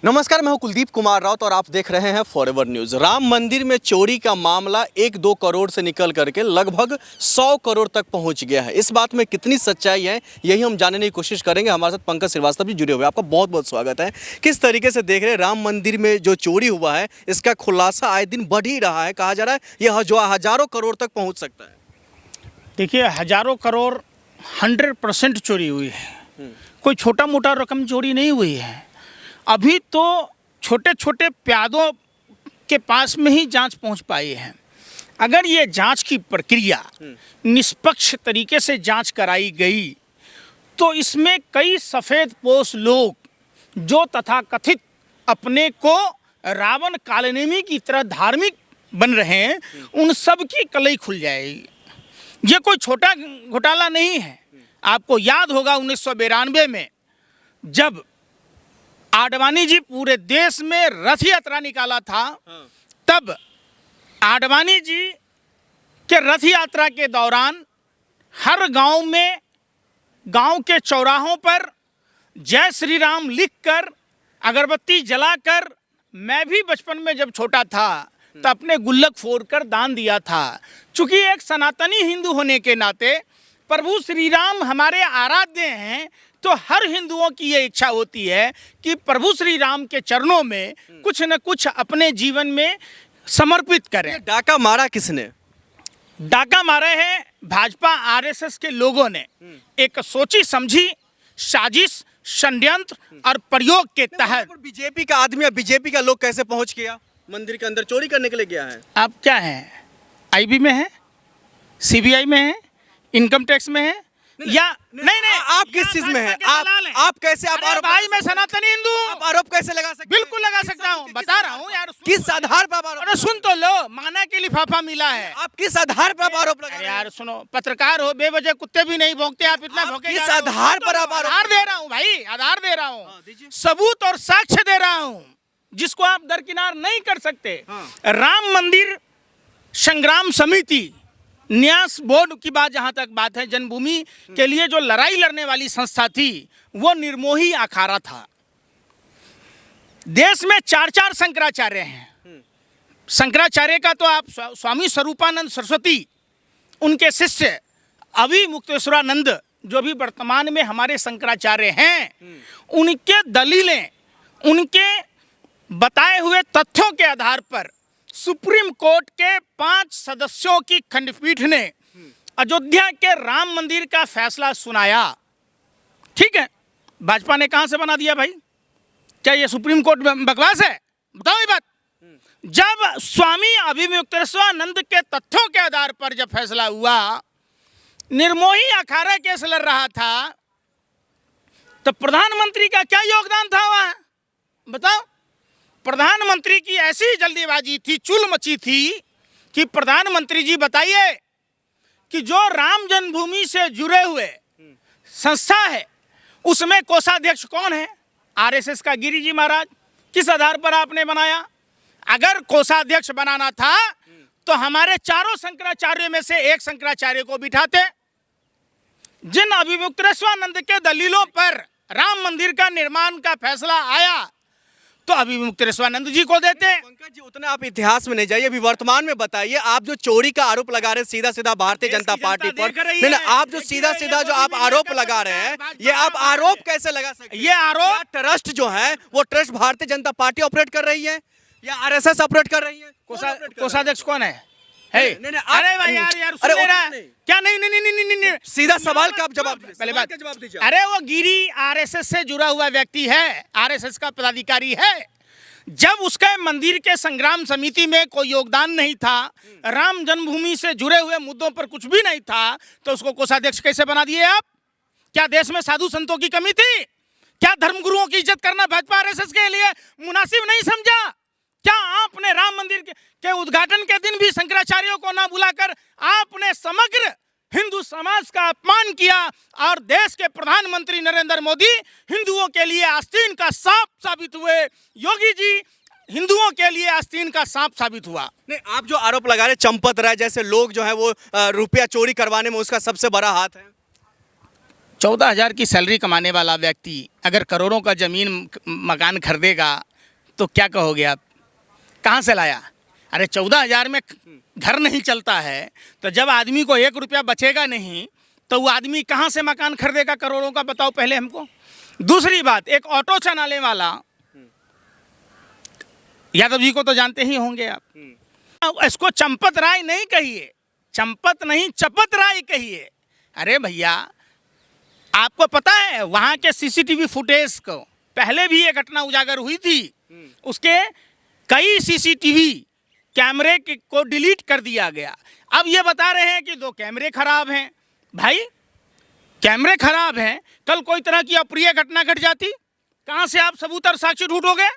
नमस्कार, मैं हूं कुलदीप कुमार राउत और आप देख रहे हैं फॉरएवर न्यूज। राम मंदिर में चोरी का मामला 1-2 करोड़ से निकल करके लगभग 100 करोड़ तक पहुंच गया है। इस बात में कितनी सच्चाई है, यही हम जानने की कोशिश करेंगे। हमारे साथ पंकज श्रीवास्तव जी जुड़े हुए हैं। आपका बहुत बहुत स्वागत है। किस तरीके से देख रहे हैं राम मंदिर में जो चोरी हुआ है, इसका खुलासा आए दिन बढ़ ही रहा है। कहा जा रहा है यह जो हजारों करोड़ तक पहुँच सकता है। देखिए, हजारों करोड़ 100% चोरी हुई है। कोई छोटा मोटा रकम चोरी नहीं हुई है। अभी तो छोटे छोटे प्यादों के पास में ही जांच पहुंच पाई है। अगर ये जांच की प्रक्रिया निष्पक्ष तरीके से जांच कराई गई तो इसमें कई सफ़ेदपोश लोग जो तथाकथित अपने को रावण कालनेमी की तरह धार्मिक बन रहे हैं, उन सब की कलई खुल जाएगी। ये कोई छोटा घोटाला नहीं है। आपको याद होगा 1992 में जब आडवाणी जी पूरे देश में रथ यात्रा निकाला था, तब आडवाणी जी के रथ यात्रा के दौरान हर गांव में, गांव के चौराहों पर जय श्री राम लिखकर, अगरबत्ती जलाकर, मैं भी बचपन में जब छोटा था तो अपने गुल्लक फोड़कर दान दिया था। चूंकि एक सनातनी हिंदू होने के नाते प्रभु श्री राम हमारे आराध्य हैं, तो हर हिंदुओं की ये इच्छा होती है कि प्रभु श्री राम के चरणों में कुछ न कुछ अपने जीवन में समर्पित करें। डाका मारा किसने? डाका मारे हैं भाजपा आरएसएस के लोगों ने, एक सोची समझी साजिश, षड्यंत्र और प्रयोग के तहत। बीजेपी का आदमी या बीजेपी का लोग कैसे पहुंच गया मंदिर के अंदर? चोरी करने के लिए गया है। आप क्या हैं? आईबी में हैं, सीबीआई में हैं, इनकम टैक्स में हैं, या नहीं आप किस चीज में हैं? आप कैसे आप आरोप? भाई मैं सनातनी हिंदू हूँ। आप आरोप कैसे लगा सकते हैं? बिल्कुल लगा सकता हूँ, बता रहा हूँ यार। किस आधार पर आरोप? अरे सुन तो लो, माना के लिफाफा मिला है। आप किस आधार पर आरोप लगा रहे हैं? यार सुनो, पत्रकार हो, बेवजह कुत्ते भी नहीं भौंकते, आप इतना भौंके। किस आधार पर आप आधार दे रहा हूँ भाई, आधार दे रहा हूँ, सबूत और साक्ष्य दे रहा हूँ जिसको आप दरकिनार नहीं कर सकते। राम मंदिर संग्राम समिति, न्यास बोर्ड की बात जहाँ तक बात है, जन्मभूमि के लिए जो लड़ाई लड़ने वाली संस्था थी, वो निर्मोही अखाड़ा था। देश में 4 शंकराचार्य हैं। शंकराचार्य का तो आप स्वामी स्वरूपानंद सरस्वती, उनके शिष्य अभी मुक्तेश्वरानंद, जो भी वर्तमान में हमारे शंकराचार्य हैं, उनके दलीलें, उनके बताए हुए तथ्यों के आधार पर सुप्रीम कोर्ट के 5 सदस्यों की खंडपीठ ने अयोध्या के राम मंदिर का फैसला सुनाया। ठीक है, भाजपा ने कहां से बना दिया भाई? क्या ये सुप्रीम कोर्ट बकवास है? बताओ ये बात। जब स्वामी अभिमुक्तेश्वरानंद के तथ्यों के आधार पर जब फैसला हुआ, निर्मोही अखाड़ा केस लड़ रहा था, तो प्रधानमंत्री का क्या योगदान था वहां? बताओ। प्रधानमंत्री की ऐसी जल्दीबाजी थी, चुल मची थी कि प्रधानमंत्री जी बताइए कि जो राम जन्मभूमि से जुड़े हुए संस्था है, उसमें कोषाध्यक्ष कौन है? आरएसएस का गिरी जी महाराज। किस आधार पर आपने बनाया? अगर कोषाध्यक्ष बनाना था तो हमारे 4 शंकराचार्यों में से एक शंकराचार्य को बिठाते। जिन अभिमुक्तेश्वरानंद के दलीलों पर राम मंदिर का निर्माण का फैसला आया, तो अभिमुक्तेश्वरानंद जी को देते। पंकज जी, उतना आप इतिहास में नहीं जाइए, अभी वर्तमान में बताइए। आप जो चोरी का आरोप लगा रहे हैं सीधा सीधा भारतीय जनता पार्टी पर, नहीं, आप जो सीधा सीधा जो आप आरोप लगा रहे हैं, ये आप आरोप कैसे लगा सकते हैं? ये आरोप, ट्रस्ट जो है वो trust Bharatiya Janata party operate कर रही है या आरएसएस ऑपरेट कर रही है? कोषाध्यक्ष कौन है? नहीं, अरे भाई यार सुन ले रहा है क्या? नहीं, सीधा सवाल का जवाब पहले बात जवाब दीजिए। अरे वो गिरी आरएसएस से जुड़ा हुआ व्यक्ति है, आरएसएस का पदाधिकारी है। जब उसके मंदिर के संग्राम समिति में कोई योगदान नहीं था, राम जन्मभूमि से जुड़े हुए मुद्दों पर कुछ भी नहीं था, तो उसको कोषाध्यक्ष कैसे बना दिए आप? क्या देश में साधु संतों की कमी थी? क्या धर्मगुरुओं की इज्जत करना भाजपा आरएसएस के लिए मुनासिब नहीं समझा? क्या आपने राम मंदिर के उद्घाटन के दिन भी शंकराचार्यों को ना बुलाकर आपने समग्र हिंदू समाज का अपमान किया और देश के प्रधानमंत्री नरेंद्र मोदी हिंदुओं के लिए आस्तीन का सांप साबित हुए? योगी जी हिंदुओं के लिए आस्तीन का सांप साबित हुआ। नहीं, आप जो आरोप लगा रहे चंपत राय जैसे लोग जो है वो रुपया चोरी करवाने में उसका सबसे बड़ा हाथ है। 14,000 की सैलरी कमाने वाला व्यक्ति अगर करोड़ों का ज़मीन मकान खरीदेगा तो क्या कहोगे आप? कहाँ से लाया? अरे 14,000 में घर नहीं चलता है, तो जब आदमी को 1 रुपया बचेगा नहीं तो वो आदमी कहाँ से मकान खरीदेगा करोड़ों का? बताओ पहले हमको। दूसरी बात, एक ऑटो चलाने वाला, यादव जी को तो जानते ही होंगे आप, इसको चंपत राय नहीं कहिए, चंपत नहीं चपत राय कहिए। अरे भैया, आपको पता है वहाँ के सीसीटीवी फुटेज को पहले भी ये घटना उजागर हुई थी, उसके कई सीसीटीवी कैमरे को डिलीट कर दिया गया। अब ये बता रहे हैं कि 2 कैमरे खराब हैं। भाई, कैमरे खराब हैं, कल कोई तरह की अप्रिय घटना घट जाती, कहाँ से आप सबूत और साक्ष्य ढूंढोगे?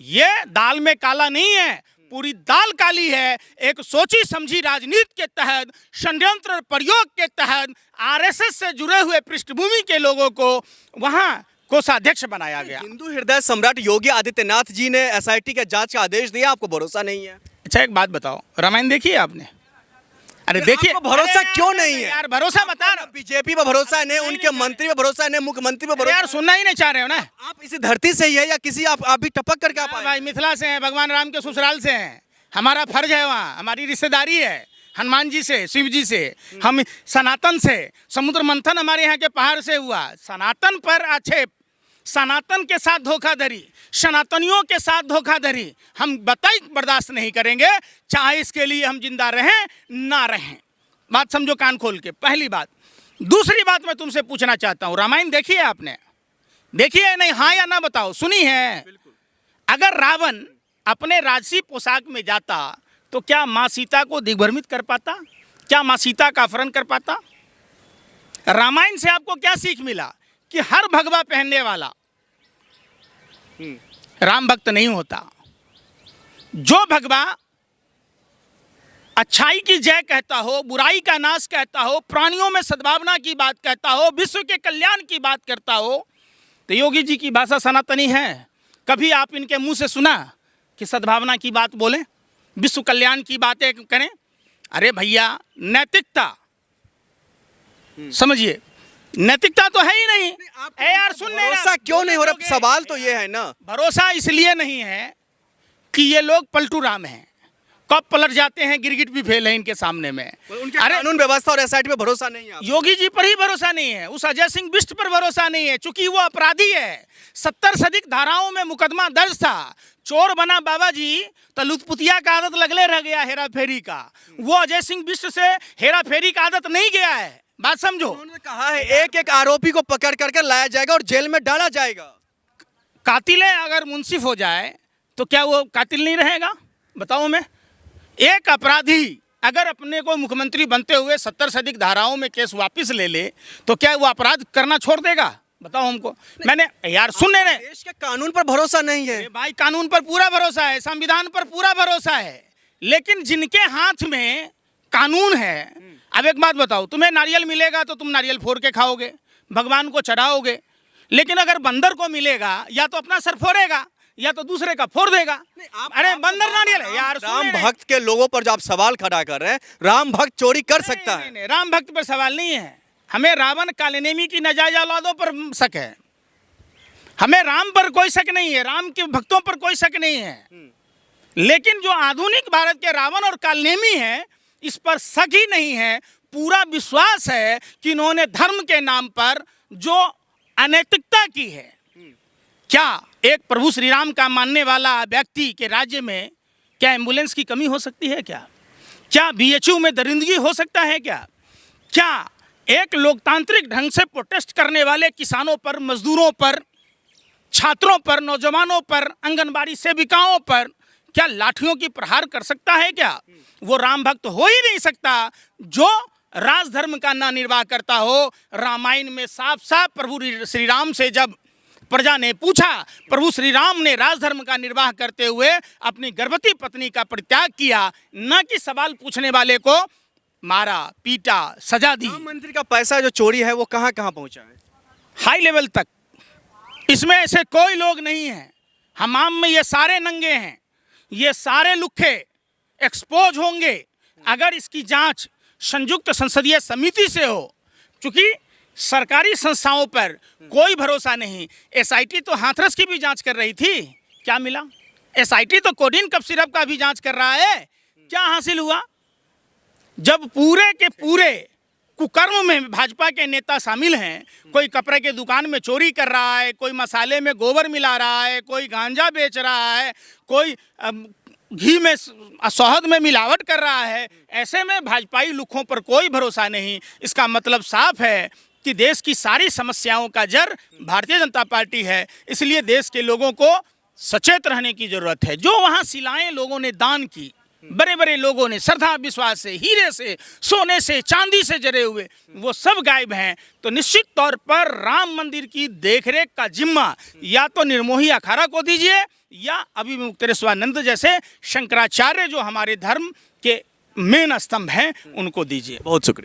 ये दाल में काला नहीं है, पूरी दाल काली है। एक सोची समझी राजनीति के तहत, षड्यंत्र प्रयोग के तहत आरएसएस से जुड़े हुए पृष्ठभूमि के लोगों को वहां कोषाध्यक्ष बनाया गया। हिंदू हृदय सम्राट योगी आदित्यनाथ जी ने एसआईटी के जांच का आदेश दिया, आपको भरोसा नहीं है? अच्छा, एक बात बताओ, रामायण देखिए आपने? अरे देखिए, भरोसा क्यों नहीं है यार? भरोसा बता रहा, बीजेपी पे भरोसा नहीं, उनके मंत्री पे भरोसा नहीं, मुख्यमंत्री पे भरोसा। यार सुनना ही नहीं चाह रहे हो ना? आप इसी धरती से ही है या किसी आप भी टपक करके आप आए? भाई, मिथिला से हैं, भगवान राम के ससुराल से हैं, हमारा फर्ज है, वहाँ हमारी रिश्तेदारी है, हनुमान जी से, शिव जी से, हम सनातन से, समुद्र मंथन हमारे यहाँ के पहाड़ से हुआ। सनातन पर आक्षेप, सनातन के साथ धोखाधड़ी, सनातनियों के साथ धोखाधड़ी हम बताई बर्दाश्त नहीं करेंगे, चाहे इसके लिए हम जिंदा रहें ना रहें। बात समझो कान खोल के, पहली बात। दूसरी बात मैं तुमसे पूछना चाहता हूँ, रामायण देखी है आपने? देखी है नहीं? हाँ या ना बताओ। सुनी है? अगर रावण अपने राजसी पोशाक में जाता तो क्या माँ सीता को दिग्भ्रमित कर पाता? क्या माँ सीता का अपहरण कर पाता? रामायण से आपको क्या सीख मिला? कि हर भगवा पहनने वाला राम भक्त नहीं होता। जो भगवा अच्छाई की जय कहता हो, बुराई का नाश कहता हो, प्राणियों में सद्भावना की बात कहता हो, विश्व के कल्याण की बात करता हो, तो योगी जी की भाषा सनातनी है। कभी आप इनके मुंह से सुना कि सद्भावना की बात बोलें, विश्व कल्याण की बातें करें? अरे भैया, नैतिकता समझिए, नैतिकता तो है ही नहीं। यार सुन ले, भरोसा क्यों नहीं हो रहा? सवाल तो ये है ना, भरोसा इसलिए नहीं है कि ये लोग पलटू राम हैं, कब पलट जाते हैं, गिरगिट भी फेल है इनके सामने में। उनके कानून व्यवस्था और एसआईटी पे भरोसा नहीं है। योगी जी पर ही भरोसा नहीं है, उस अजय सिंह बिष्ट पर भरोसा नहीं है, चूंकि वो अपराधी है। 70 से अधिक धाराओं में मुकदमा दर्ज था, चोर बना बाबा जी तो लुतपुतिया का आदत लगले रह गया हेरा फेरी का। वो अजय सिंह बिष्ट से हेरा फेरी का आदत नहीं गया है, बात समझो। उन्होंने कहा है एक एक आरोपी को पकड़ करके लाया जाएगा और जेल में डाला जाएगा। कातिल अगर मुंसिफ हो जाए तो क्या वो कातिल नहीं रहेगा? बताओ मैं। एक अपराधी अगर अपने को मुख्यमंत्री बनते हुए 70 से अधिक धाराओं में केस वापस ले ले तो क्या वो अपराध करना छोड़ देगा? बताओ हमको। मैंने यार सुन रहे, देश के कानून पर भरोसा नहीं है भाई। कानून पर पूरा भरोसा है, संविधान पर पूरा भरोसा है, लेकिन जिनके हाथ में कानून है। अब एक बात बताओ, तुम्हें नारियल मिलेगा तो तुम नारियल फोड़ के खाओगे, भगवान को चढ़ाओगे, लेकिन अगर बंदर को मिलेगा या तो अपना सर फोड़ेगा या तो दूसरे का फोड़ देगा। अरे बंदर नारियल है यार। राम भक्त के लोगों पर जो आप सवाल खड़ा कर रहे हैं, राम भक्त चोरी कर सकता है? नहीं, राम भक्त पर सवाल नहीं है, हमें रावण कालनेमी की नाजायज औलादों पर शक है। हमें राम पर कोई शक नहीं है, राम के भक्तों पर कोई शक नहीं है, लेकिन जो आधुनिक भारत के रावण और कालनेमी है इस पर शक ही नहीं है। पूरा विश्वास है कि इन्होंने धर्म के नाम पर जो अनैतिकता की है। क्या एक प्रभु श्री राम का मानने वाला व्यक्ति के राज्य में क्या एम्बुलेंस की कमी हो सकती है? क्या बीएचयू में दरिंदगी हो सकता है? क्या एक लोकतांत्रिक ढंग से प्रोटेस्ट करने वाले किसानों पर, मजदूरों पर, छात्रों पर, नौजवानों पर, आंगनबाड़ी सेविकाओं पर क्या लाठियों की प्रहार कर सकता है? क्या वो राम भक्त हो ही नहीं सकता जो राजधर्म का ना निर्वाह करता हो। रामायण में साफ साफ प्रभु श्री राम से जब प्रजा ने पूछा, प्रभु श्री राम ने राजधर्म का निर्वाह करते हुए अपनी गर्भवती पत्नी का परित्याग किया, न कि सवाल पूछने वाले को मारा, पीटा, सजा दी। राम मंदिर का पैसा जो चोरी है वो कहाँ कहाँ पहुँचा है? हाई लेवल तक। इसमें ऐसे कोई लोग नहीं हैं, हमाम में ये सारे नंगे हैं, ये सारे लुखे एक्सपोज होंगे अगर इसकी जांच संयुक्त संसदीय समिति से हो। चूंकि सरकारी संस्थाओं पर कोई भरोसा नहीं। एसआईटी तो हाथरस की भी जांच कर रही थी, क्या मिला? एसआईटी तो कोडीन कफ सिरप का भी जांच कर रहा है, क्या हासिल हुआ? जब पूरे के पूरे कुकर्म में भाजपा के नेता शामिल हैं, कोई कपड़े के दुकान में चोरी कर रहा है, कोई मसाले में गोबर मिला रहा है, कोई गांजा बेच रहा है, कोई घी में शहद में मिलावट कर रहा है, ऐसे में भाजपाई लुखों पर कोई भरोसा नहीं। इसका मतलब साफ है कि देश की सारी समस्याओं का जड़ भारतीय जनता पार्टी है। इसलिए देश के लोगों को सचेत रहने की जरूरत है। जो वहाँ शिलाएं लोगों ने दान की, बड़े बड़े लोगों ने श्रद्धा विश्वास से, हीरे से, सोने से, चांदी से जड़े हुए, वो सब गायब हैं। तो निश्चित तौर पर राम मंदिर की देखरेख का जिम्मा या तो निर्मोही अखाड़ा को दीजिए या अभिमुक्तेश्वरानंद जैसे शंकराचार्य जो हमारे धर्म के मेन स्तंभ हैं उनको दीजिए। बहुत शुक्रिया।